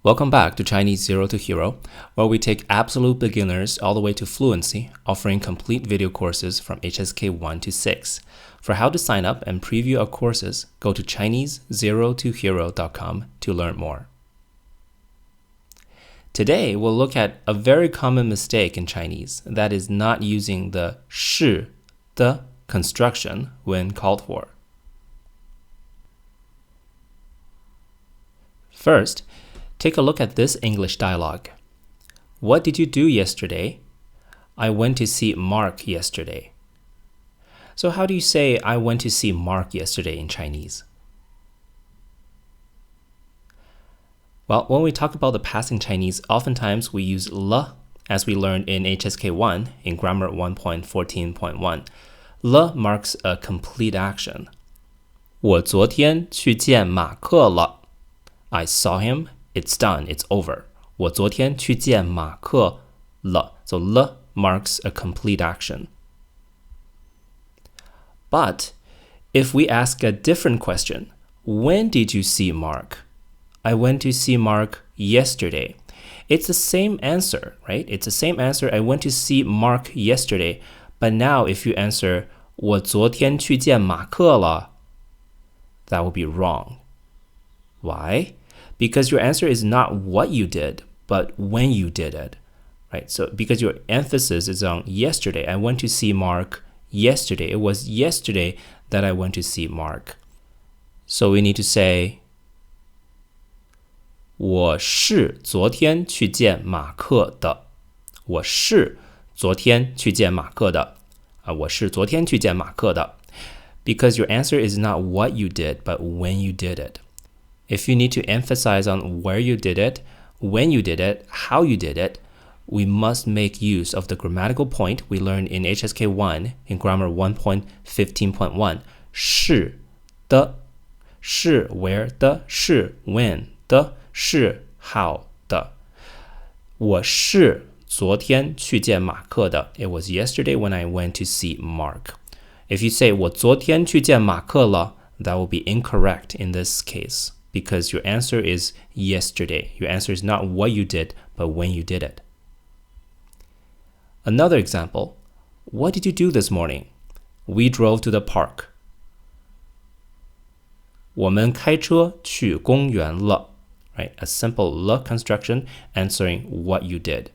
Welcome back to Chinese Zero to Hero, where we take absolute beginners all the way to fluency, offering complete video courses from HSK 1 to 6. For how to sign up and preview our courses, go to ChineseZeroToHero.com to learn more. Today, we'll look at a very common mistake in Chinese, that is not using the 是, the construction when called for. First, take a look at this English dialogue. What did you do yesterday? I went to see Mark yesterday. So how do you say I went to see Mark yesterday in Chinese? Well, when we talk about the past in Chinese, oftentimes we use le, as we learned in HSK 1 in Grammar 1.14.1. Le marks a complete action. 我昨天去见马克了. I saw him. It's done. It's over. 我昨天去见马克了. So le marks a complete action. But if we ask a different question, when did you see Mark? I went to see Mark yesterday. It's the same answer, right? It's the same answer. I went to see Mark yesterday. But now if you answer 我昨天去见马克了, that would be wrong. Why? Because your answer is not what you did, but when you did it, right? So because your emphasis is on yesterday, I went to see Mark yesterday. It was yesterday that I went to see Mark. So we need to say 我是昨天去见马克的。我是昨天去见马克的。我是昨天去见马克的。Because your answer is not what you did, but when you did it. If you need to emphasize on where you did it, when you did it, how you did it, we must make use of the grammatical point we learned in HSK 1 in Grammar 1.15.1. 是的，是 where 的，是 when 的，是 how 的。我是昨天去见马克的。It was yesterday when I went to see Mark. If you say 我昨天去见马克了, that will be incorrect in this case. Because your answer is yesterday. Your answer is not what you did, but when you did it. Another example. What did you do this morning? We drove to the park. 我们开车去公园了. Right? A simple le construction answering what you did.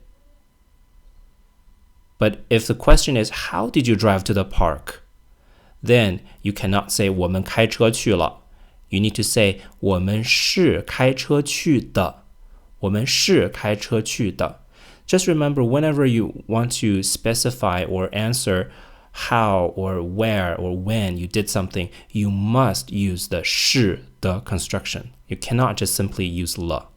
But if the question is, how did you drive to the park? Then you cannot say 我们开车去了. You need to say 我们是开车去的。我们是开车去的。Just remember, whenever you want to specify or answer how or where or when you did something, you must use the 是 the construction. You cannot just simply use le.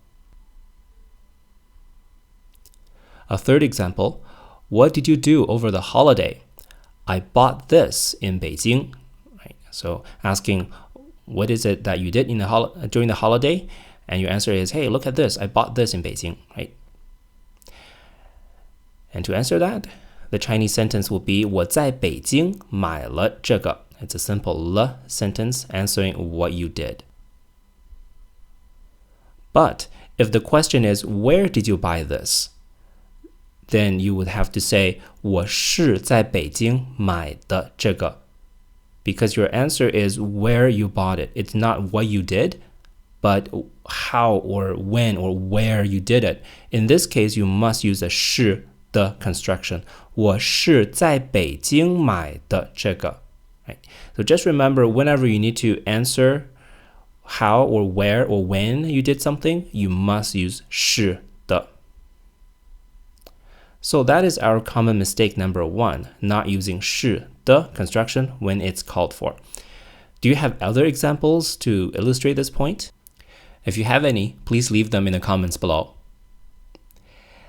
A third example, what did you do over the holiday? I bought this in Beijing. Right? So asking, what is it that you did in during the holiday? And your answer is, hey, look at this. I bought this in Beijing, right? And to answer that, the Chinese sentence will be 我在北京买了这个. It's a simple le sentence answering what you did. But if the question is, where did you buy this? Then you would have to say 我是在北京买的这个. Because your answer is where you bought it. It's not what you did, but how or when or where you did it. In this case, you must use a 是 the construction. 我是在北京买的这个. Right? So just remember, whenever you need to answer how or where or when you did something, you must use 是 the. So that is our common mistake number 1, not using 是 the construction when it's called for. Do you have other examples to illustrate this point? If you have any, please leave them in the comments below.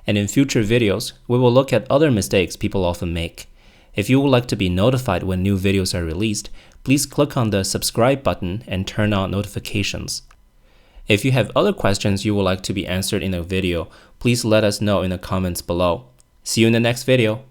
And in future videos, we will look at other mistakes people often make. If you would like to be notified when new videos are released, please click on the subscribe button and turn on notifications. If you have other questions you would like to be answered in a video, please let us know in the comments below. See you in the next video.